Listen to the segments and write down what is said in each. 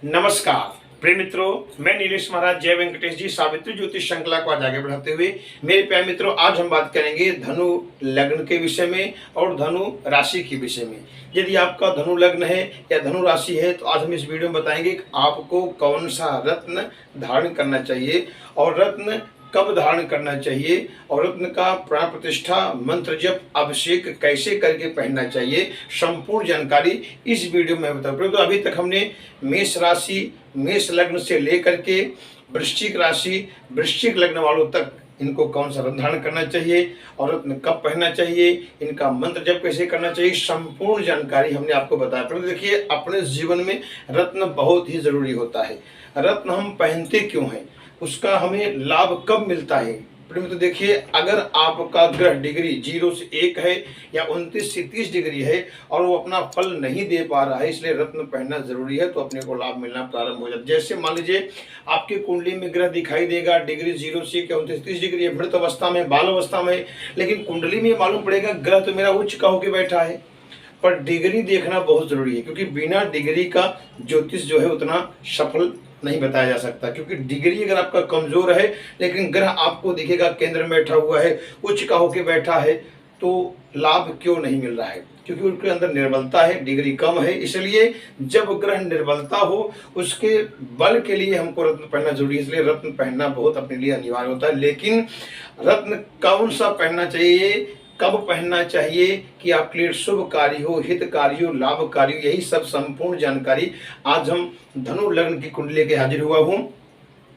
नमस्कार प्रिय मित्रों, मैं नीलेश महाराज जय वेंकटेश जी सावित्री ज्योतिष श्रृंखला को आज आगे बढ़ाते हुए मेरे प्यारे मित्रों, आज हम बात करेंगे धनु लग्न के विषय में और धनु राशि के विषय में। यदि आपका धनु लग्न है या धनु राशि है तो आज हम इस वीडियो में बताएंगे कि आपको कौन सा रत्न धारण करना चाहिए और रत्न कब धारण करना चाहिए और रत्न का प्राण प्रतिष्ठा, मंत्र जप, अभिषेक कैसे करके पहनना चाहिए। संपूर्ण जानकारी इस वीडियो में बताऊँ। तो अभी तक हमने मेष राशि, मेष लग्न से लेकर के वृश्चिक राशि, वृश्चिक लग्न वालों तक इनको कौन सा रत्न धारण करना चाहिए और रत्न कब पहनना चाहिए, इनका मंत्र जप कैसे करना चाहिए, संपूर्ण जानकारी हमने आपको बताया। परंतु देखिए, अपने जीवन में रत्न बहुत ही जरूरी होता है। रत्न हम पहनते क्यों हैं, उसका हमें लाभ कब मिलता है। तो देखिए, अगर आपका ग्रह डिग्री 0 से 1 है या 29 से 30 डिग्री है और वो अपना फल नहीं दे पा रहा है, इसलिए रत्न पहनना जरूरी है, तो अपने को लाभ मिलना प्रारंभ हो जाता है। जैसे मान लीजिए आपकी कुंडली में ग्रह दिखाई देगा डिग्री 0 से 29 डिग्री है, मृत अवस्था में, बाल अवस्था में, लेकिन कुंडली में मालूम पड़ेगा ग्रह तो मेरा उच्च का होकर बैठा है। पर डिग्री देखना बहुत जरूरी है, क्योंकि बिना डिग्री का ज्योतिष जो है उतना सफल नहीं बताया जा सकता। क्योंकि डिग्री अगर आपका कमजोर है लेकिन ग्रह आपको दिखेगा केंद्र में बैठा हुआ है, उच्च का होकर बैठा है, तो लाभ क्यों नहीं मिल रहा है? क्योंकि उनके अंदर निर्बलता है, डिग्री कम है। इसलिए जब ग्रह निर्बलता हो, उसके बल के लिए हमको रत्न पहनना जरूरी है। इसलिए रत्न पहनना बहुत अपने लिए अनिवार्य होता है। लेकिन रत्न कौन सा पहनना चाहिए, कब पहनना चाहिए कि आपके लिए शुभकारी हो, हितकारी हो, लाभकारी हो, यही सब संपूर्ण जानकारी आज हम धनु लग्न की कुंडली लेके हाजिर हुआ हूँ।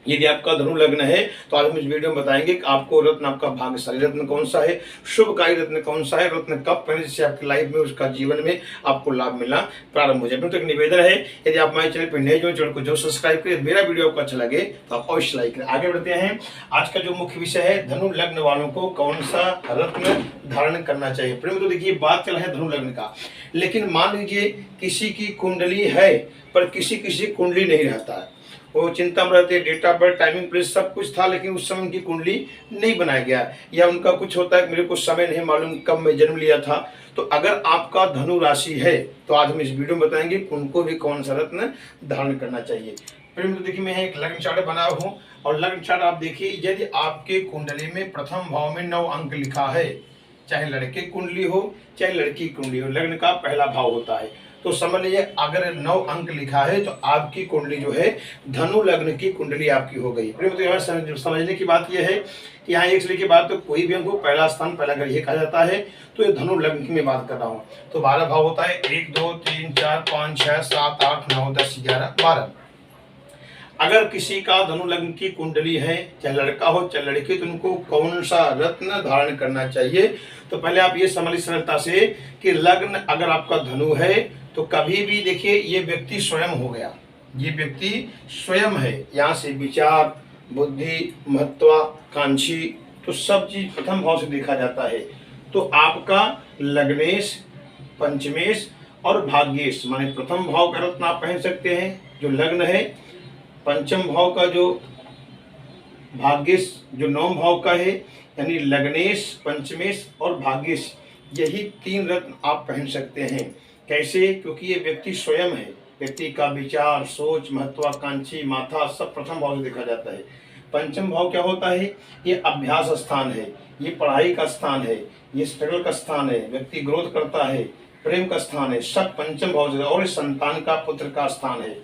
यदि आपका धनु लग्न है तो आज हम इस वीडियो में बताएंगे कि आपको रत्न, आपका भाग्यशाली रत्न कौन सा है, शुभकारी रत्न कौन सा है, रत्न कब पहने जिससे आपकी लाइफ में, उसका जीवन में आपको लाभ मिलना प्रारंभ हो जाए। तो एक निवेदन है, यदि आप हमारे चैनल पर नए जो चैनल को जो सब्सक्राइब करें, मेरा वीडियो आपको अच्छा लगे तो आप अवश्य लाइक करें। आगे बढ़ते हैं। आज का जो मुख्य विषय है, धनु लग्न वालों को कौन सा रत्न धारण करना चाहिए। तो देखिए, बात चल है धनु लग्न का, लेकिन मान लीजिए किसी की कुंडली है पर किसी कुंडली नहीं रहता है, वो चिंता में रहते हैं, date of birth, timing, place सब कुछ था, लेकिन उस समय उनकी कुंडली नहीं बनाया गया, या उनका कुछ होता है मेरे को समय नहीं मालूम कब मैं जन्म लिया था। तो अगर आपका धनु राशि है तो आज हम इस वीडियो में बताएंगे उनको भी कौन सा रत्न धारण करना चाहिए। फिर तो देखिए, मैं एक लग्न चार्ट बनाया हूँ और लग्न चार्ट आप देखिए, यदि आपके कुंडली में प्रथम भाव में 9 अंक लिखा है, चाहे लड़के कुंडली हो चाहे लड़की कुंडली हो, लग्न का पहला भाव होता है, तो समझ लीजिए अगर 9 अंक लिखा है तो आपकी कुंडली जो है धनु लग्न की कुंडली आपकी हो गई। तो समझने की बात यह है कि यहाँ एक से की बात, तो कोई भी अंक को पहला स्थान, पहला घर ये कहा जाता है। तो ये धनु लग्न की मैं बात कर रहा हूँ। तो 12 भाव होता है, 1 2 3 4 5 6 7 8 9 10 11 12। अगर किसी का धनु लग्न की कुंडली है, चाहे लड़का हो चाहे लड़की, तो उनको कौन सा रत्न धारण करना चाहिए। तो पहले आप ये समझ सरलता से कि लग्न अगर आपका धनु है तो कभी भी देखिए, ये व्यक्ति स्वयं हो गया, ये व्यक्ति स्वयं है। यहाँ से विचार, बुद्धि, महत्वाकांक्षी, तो सब चीज प्रथम भाव से देखा जाता है। तो आपका लग्नेश, पंचमेश और भाग्येश, माने प्रथम भाव का रत्न आप पहन सकते हैं जो लग्न है, पंचम भाव का जो भाग्येश जो 9 भाव का है, यानी लग्नेश, पंचमेश और भाग्येश, यही 3 रत्न आप पहन सकते हैं। कैसे? क्योंकि ये व्यक्ति स्वयं है, व्यक्ति का विचार, सोच, महत्वाकांक्षी, माथा सब प्रथम भाव से देखा जाता है। पंचम भाव क्या होता है? ये अभ्यास स्थान है, ये पढ़ाई का स्थान है, ये स्ट्रगल का स्थान है, व्यक्ति ग्रोथ करता है, प्रेम का स्थान है, सब पंचम भाव से, और संतान का, पुत्र का स्थान है।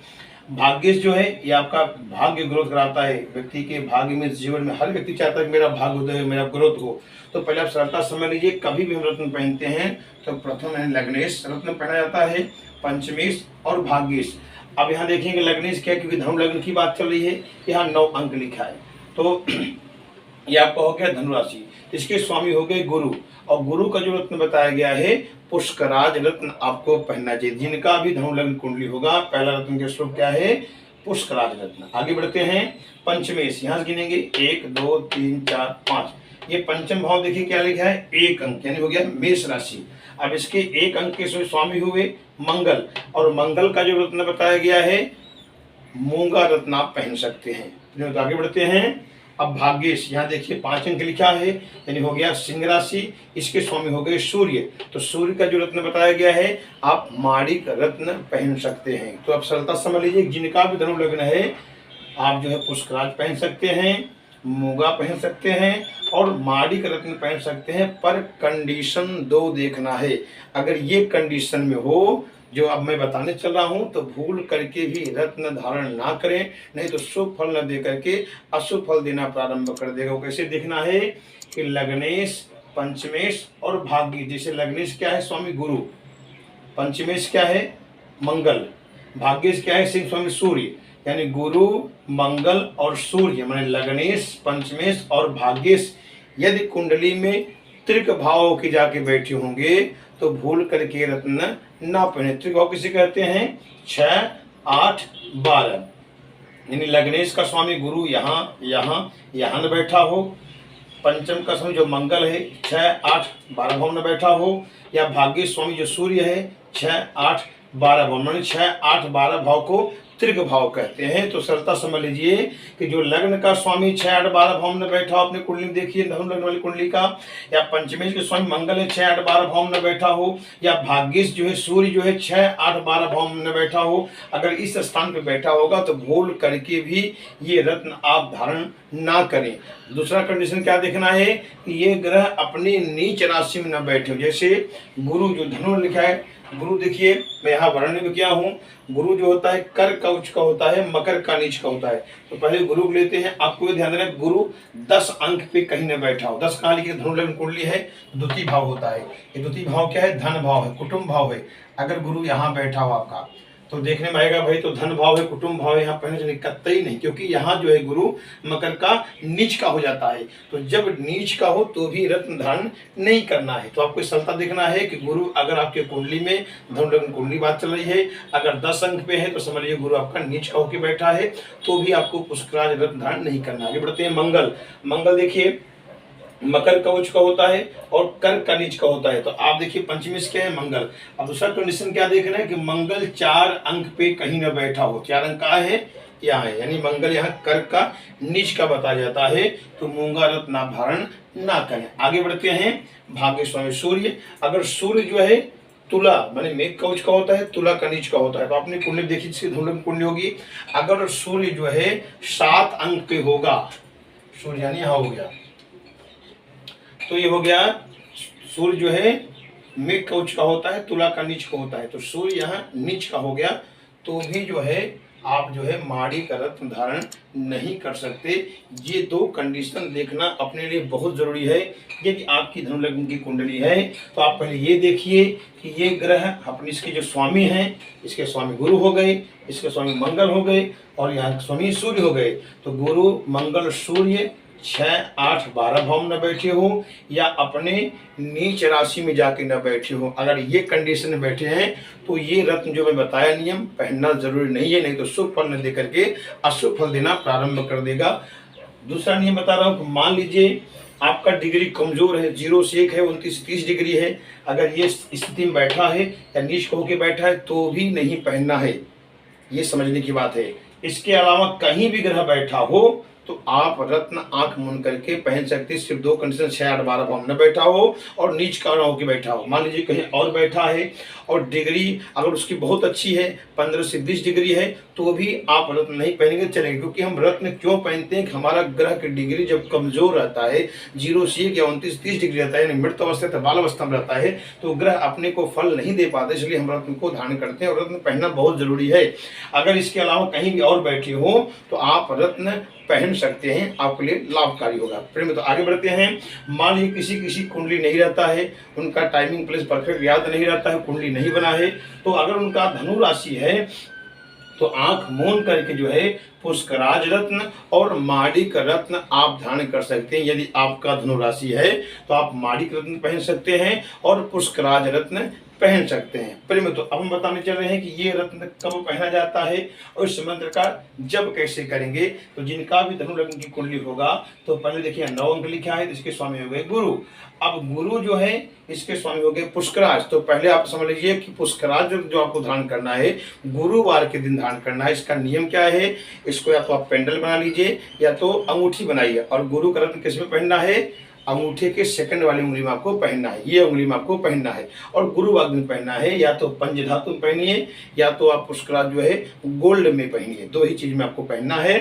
भाग्येश जो है ये आपका भाग्य ग्रोथ कराता है, व्यक्ति के भाग्य में, जीवन में हर व्यक्ति चाहता है कि मेरा भाग्य उदय हो, मेरा ग्रोथ हो। तो पहले आप सरलता समझ लीजिए, कभी भी हम रत्न पहनते हैं तो प्रथम है लग्नेश रत्न पहना जाता है, पंचमेश और भाग्येश। अब यहाँ देखेंगे लग्नेश क्या, क्योंकि धनु लग्न की बात चल रही है, यहाँ 9 अंक लिखा है। तो ये आपका हो गया धनुराशि, इसके स्वामी हो गए गुरु, और गुरु का जो रत्न बताया गया है पुष्कराज रत्न आपको पहनना चाहिए। जिनका भी धनु लग्न कुंडली होगा, पहला रत्न के स्वरूप क्या है? पुष्कराज रत्न। आगे बढ़ते हैं, पंचमेश, यहाँ से गिनेंगे 1 2 3 4 5। ये पंचम भाव देखिए क्या लिखा है, 1 अंक, यानी हो गया मेष राशि। अब इसके 1 अंक के स्वामी हुए मंगल, और मंगल का जो रत्न बताया गया है मूंगा रत्न आप पहन सकते हैं। तो आगे बढ़ते हैं, अब भाग्येश, यहाँ देखिए 5 अंक लिखा है, यानी हो गया सिंह राशि, इसके स्वामी हो गए सूर्य। तो सूर्य का जो रत्न बताया गया है, आप माणिक रत्न पहन सकते हैं। तो आप सरलता समझ लीजिए, जिनका भी धनु लग्न है आप जो है पुष्कराज पहन सकते हैं, मूंगा पहन सकते हैं और माणिक रत्न पहन सकते हैं, पर कंडीशन 2 देखना है। अगर ये कंडीशन में हो जो अब मैं बताने चल रहा हूं, तो भूल करके भी रत्न धारण ना करें, नहीं तो शुभ फल न दे करके अशुभ फल देना प्रारंभ कर देगा। वो कैसे देखना है कि लग्नेश, पंचमेश और भाग्य। जैसे लग्नेश क्या है, स्वामी गुरु, पंचमेश क्या है, मंगल, भाग्येश क्या है, सिंह स्वामी सूर्य, यानी गुरु, मंगल और सूर्य, माने लग्नेश, पंचमेश और भाग्येश यदि कुंडली में त्रिक भाव के जाके बैठे होंगे तो भूल करके रत्न ना पहने। त्रिक भाव किसे कहते हैं, 6, 8, 12, यानी लग्नेश का स्वामी गुरु यहाँ न बैठा हो, पंचम का स्वामी जो मंगल है 6, 8, 12 भाव में बैठा हो, या भाग्य स्वामी जो सूर्य है 6, 8, 12 भाव, माने 6, 8, 12 भाव को त्रिक भाव कहते हैं। तो सरलता समझ लीजिए कि जो लग्न का स्वामी 6, 8, 12 भाव में बैठा हो, अपने कुंडली में देखिए धनु लग्न वाली कुंडली का, या पंचमेश के स्वामी मंगल है 6, 8, 12 भाव में बैठा हो, या भाग्येश जो है सूर्य जो है 6, 8, 12 भाव में बैठा हो, अगर इस स्थान पे बैठा होगा तो भूल करके भी ये रत्न आप धारण ना करें। दूसरा कंडीशन क्या देखना है कि ये ग्रह अपनी नीच राशि में न बैठे हो। जैसे गुरु जो धनु लिखा है, गुरु देखिए मैं यहाँ वर्णन में किया हूँ, गुरु जो होता है कर का उच्च का होता है, मकर का नीच का होता है। तो पहले गुरु लेते हैं, आपको ये ध्यान रखना गुरु 10 अंक पे कहीं न बैठा हो। 10 कहाँ लिखे, धनु लग्न कुंडली है, द्वितीय भाव होता है। ये द्वितीय भाव क्या है, धन भाव है, कुटुंब भाव है। अगर गुरु यहाँ बैठा हो आपका तो देखने में आएगा भाई तो धन भाव है, कुटुंब भाव है, यहाँ पहले से कतई नहीं, क्योंकि यहाँ जो है गुरु मकर का नीच का हो जाता है। तो जब नीच का हो तो भी रत्न धारण नहीं करना है। तो आपको सरलता देखना है कि गुरु अगर आपके कुंडली में धनु लग्न कुंडली बात चल रही है, अगर 10 अंक पे है तो समझ लीजिए गुरु आपका नीच का होकर बैठा है, तो भी आपको पुष्कराज रत्न धारण नहीं करना। आगे बढ़ते हैं, मंगल। मंगल देखिए मकर का उच्च का होता है और कर का नीच का होता है। तो आप देखिए पंचमेश क्या है, मंगल। अब दूसरा कंडीशन क्या देखना है कि मंगल 4 अंक पे कहीं न बैठा हो। 4 अंक कहाँ है, यहाँ है, यानी मंगल यहाँ कर का नीच का बताया जाता है, तो मूंगा रत्न आप धारण ना करें। आगे बढ़ते हैं, भाग्य स्वामी सूर्य। अगर सूर्य जो है तुला माने मेघ का उच्च का होता है, तुला का नीच का होता है, तो आपने कुंडली देखी जिसकी धनु लग्न कुंडली होगी, अगर सूर्य जो है 7 अंक पे होगा, सूर्य यानी यहाँ हो गया, तो ये हो गया सूर्य जो है मेघ का उच्च का होता है, तुला का नीच का होता है, तो सूर्य यहाँ नीच का हो गया, तो भी जो है आप जो है माड़ी का रत्न धारण नहीं कर सकते। ये 2 कंडीशन देखना अपने लिए बहुत जरूरी है। यदि आपकी धनु लग्न की कुंडली है तो आप पहले ये देखिए कि ये ग्रह अपने इसके जो स्वामी हैं, इसके स्वामी गुरु हो गए, इसके स्वामी मंगल हो गए और यहाँ स्वामी सूर्य हो गए। तो गुरु मंगल सूर्य 6, 8, 12 भाव में न बैठे हो या अपने नीच राशि में जाके न बैठे हो। अगर ये कंडीशन में बैठे हैं तो ये रत्न जो मैं बताया नियम पहनना जरूरी नहीं है, नहीं तो शुभ फल न दे करके अशुभ फल देना प्रारंभ कर देगा। दूसरा नियम बता रहा हूँ कि मान लीजिए आपका डिग्री कमजोर है, 0 से 1 है, 29 से 30 डिग्री है, अगर ये स्थिति में बैठा है या नीच होकर बैठा है तो भी नहीं पहनना है, ये समझने की बात है। इसके अलावा कहीं भी ग्रह बैठा हो तो आप रत्न आंख मूंद करके पहन सकते हैं, सिर्फ 2 कंडीशन, 6, 8, 12 भाव में बैठा हो और नीच का ना होकर बैठा हो। मान लीजिए कहीं और बैठा है और डिग्री अगर उसकी बहुत अच्छी है, 15 से 20 डिग्री है, तो भी आप रत्न नहीं पहनेंगे चलेंगे। क्योंकि हम रत्न क्यों पहनते हैं कि हमारा ग्रह की डिग्री जब कमजोर रहता है, 0 से 1 या 29 30 डिग्री रहता है, यानी मृत अवस्था बाल अवस्था में रहता है, तो ग्रह अपने को फल नहीं दे पाते, इसलिए हम रत्न को धारण करते हैं और रत्न पहनना बहुत जरूरी है। अगर इसके अलावा कहीं भी और बैठे हो तो आप रत्न पहन सकते हैं, आपके लिए लाभकारी होगा। प्रेम तो आगे बढ़ते हैं। मान लीजिए किसी कुंडली नहीं रहता है, उनका टाइमिंग प्लेस परफेक्ट याद नहीं रहता है, कुंडली नहीं बना है, तो अगर उनका धनु राशि है तो आंख मूंद करके जो है पुष्कराज रत्न और माणिक रत्न आप धारण कर सकते हैं। यदि आपका धनु राशि है तो आप माणिक रत्न पहन सकते हैं और पुष्कराज रत्न पहन सकते हैं। प्रिय मित्रों, अब हम बताने चल रहे हैं कि ये रत्न कब पहना जाता है और इस मंत्र का जब कैसे करेंगे। तो जिनका भी धनु लग्न की कुंडली होगा तो पहले देखिए 9 अंक लिखा है, इसके स्वामी हो गए गुरु। अब गुरु जो है इसके स्वामी हो गए पुष्कराज। तो पहले आप समझ लीजिए कि पुष्कराज जो आपको धारण करना है गुरुवार के दिन धारण करना है। इसका नियम क्या है, इसको या तो आप पेंडल बना लीजिए या तो अंगूठी बनाइए। और गुरु का रत्न किस में पहनना है, अंगूठे के सेकंड वाली उंगली में आपको पहनना है, ये उंगली में आपको पहनना है। और गुरुवार दिन पहनना है, या तो पंचधातु में पहनिए या तो आप पुष्कराज जो है गोल्ड में पहनिए, दो ही चीज में आपको पहनना है।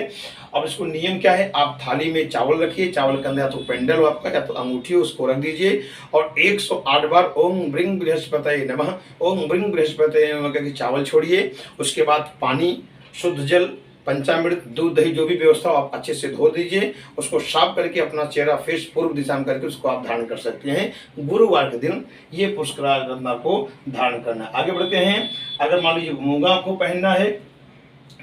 अब इसको नियम क्या है, आप थाली में चावल रखिए, चावल के अंदर या तो पेंडल हो आपका या तो अंगूठी हो, उसको रख दीजिए और 108 बार ओम ब्रिंग बृहस्पतये नमः, ओम ब्रिंग बृहस्पतये नमः करके चावल छोड़िए। उसके बाद पानी, शुद्ध जल, पंचामृत, दूध, दही जो भी व्यवस्था हो आप अच्छे से धो दीजिए। उसको साफ करके अपना चेहरा फेस पूर्व दिशा में करके उसको आप धारण कर सकते हैं। गुरुवार के दिन ये पुष्कराज रत्न को धारण करना है। आगे बढ़ते हैं। अगर मान लीजिए मूंगा को पहनना है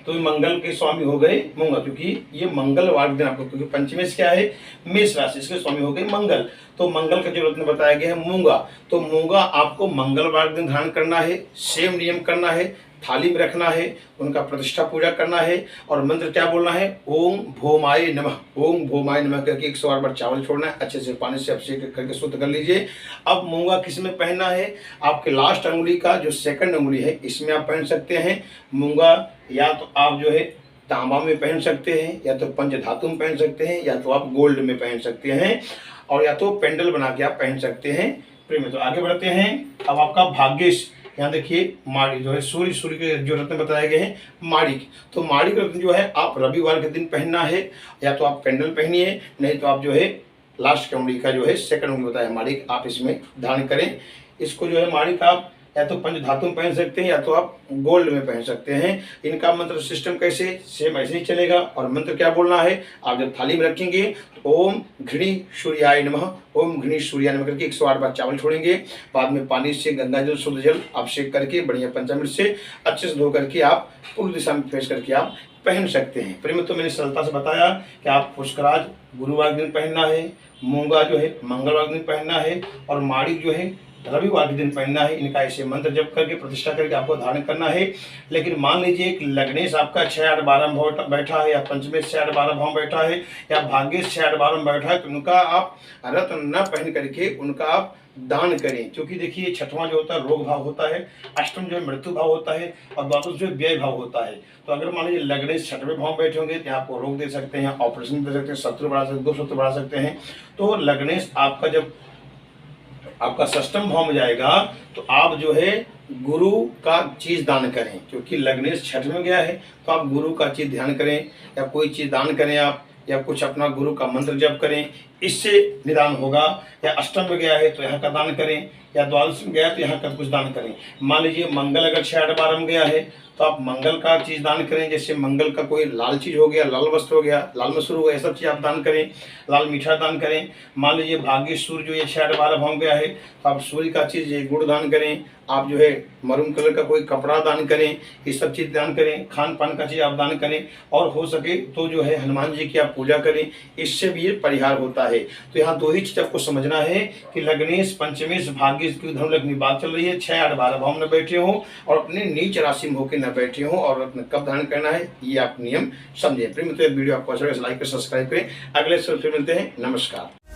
तो मंगल के स्वामी हो गए मूंगा, क्योंकि ये मंगलवार दिन आपको, क्योंकि पंचमेश क्या है, मेष राशि, इसके स्वामी हो गए मंगल। तो मंगल का जो रत्न बताया गया है मूंगा, तो मूंगा आपको मंगलवार दिन धारण करना है। सेम नियम करना है, थाली में रखना है, उनका प्रतिष्ठा पूजा करना है और मंत्र क्या बोलना है, ओम भौमाय नमः, ओम भौमाय नमः करके 108 बार चावल छोड़ना है। अच्छे से पानी से अभिषेक करके शुद्ध कर लीजिए। अब मूंगा किस में पहनना है, आपके लास्ट अंगुली का जो सेकंड अंगुली है इसमें आप पहन सकते हैं मूंगा। या तो आप जो है तांबा में पहन सकते हैं, या तो पंचधातु में पहन सकते हैं, या तो आप गोल्ड में पहन सकते हैं, और या तो पेंडल बना के आप पहन सकते हैं। प्रिय मित्रों, आगे बढ़ते हैं। अब आपका भाग्येश, यहाँ देखिए माणिक जो है, सूर्य के जो रत्न बताए गए हैं माणिक, तो माणिक रत्न जो है आप रविवार के दिन पहनना है। या तो आप पेंडल पहनिए, नहीं तो आप जो है लास्ट अंगुली का जो है सेकंड अंगुली बताया माणिक, आप इसमें धारण करें। इसको जो है माणिक आप या तो पंचधातु में पहन सकते हैं या तो आप गोल्ड में पहन सकते हैं। इनका मंत्र सिस्टम कैसे, सेम ऐसे ही चलेगा। और मंत्र क्या बोलना है, आप जब थाली में रखेंगे तो ओम घृणी सूर्याय नमः, ओम घृणी सूर्याय नमः करके 108 बार चावल छोड़ेंगे। बाद में पानी से गंगा जल, शुद्ध जल अभिषेक करके बढ़िया पंचामृत से अच्छे से धो करके आप पूर्व दिशा में फेस करके आप पहन सकते हैं। प्रेम तो मैंने सरलता से बताया कि आप पुष्कराज गुरुवार दिन पहनना है, मूंगा जो है मंगलवार दिन पहनना है, और माणिक जो है रविवार के दिन पहनना है। इनका ऐसे मंत्र जप करके प्रतिष्ठा करके आपको धारण करना है। लेकिन मान लीजिए कि लग्नेश आपका 6, 8, 12 में बैठा है, या पंचमेश 6, 8, 12 भाव बैठा है, या भाग्येश 6, 8, 12 में बैठा है, तो उनका आप रत्न न पहन करके उनका आप दान करें। क्योंकि देखिए छठवां जो होता है रोग भाव होता है, अष्टम जो है मृत्यु भाव होता है, और द्वादश जो है व्यय भाव होता है। तो अगर मान लीजिए लग्नेश 6वें भाव बैठे होंगे तो आपको रोग दे सकते हैं, ऑपरेशन दे सकते हैं, शत्रु बढ़ा सकते हैं, 2 शत्रु बढ़ा सकते हैं। तो लग्नेश आपका जब आपका षष्ठम भाव में जाएगा तो आप जो है गुरु का चीज दान करें, क्योंकि लग्नेश 6 में गया है तो आप गुरु का चीज ध्यान करें, या कोई चीज दान करें आप, या कुछ अपना गुरु का मंत्र जप करें, इससे निदान होगा। या अष्टम में गया है तो यहाँ का दान करें, या द्वादश में गया है तो यहाँ का कुछ दान करें। मान लीजिए मंगल अगर 6, 8, 12 में गया है तो आप मंगल का चीज दान करें, जैसे मंगल का कोई लाल चीज हो गया, लाल वस्त्र हो गया, लाल मसूर हो गया, सब चीज आप दान करें, लाल मीठा दान करें। मान लीजिए भाग्य सूर्य जो ये 6, 8, 12 भाव गया है तो आप सूर्य का चीज ये गुड़ दान करें, आप जो है मरून कलर का कोई कपड़ा दान करें, ये सब चीज दान करें, खान पान का चीज आप दान करें, और हो सके तो जो है हनुमान जी की आप पूजा करें, इससे भी ये परिहार होता है। तो यहाँ 2 ही चीज आपको समझना है कि लग्नेश, पंचमेश, भाग्येश की धनु लग्न की बात चल रही है, 6, 8, 12 भाव में बैठे हो और अपने नीच राशि में होकर न बैठे हो, और अपने कब धारण करना है ये आप नियम समझे। प्रेम तो वीडियो आपको अच्छा लगे लाइक कर सब्सक्राइब करें। अगले से फिर मिलते हैं, नमस्कार।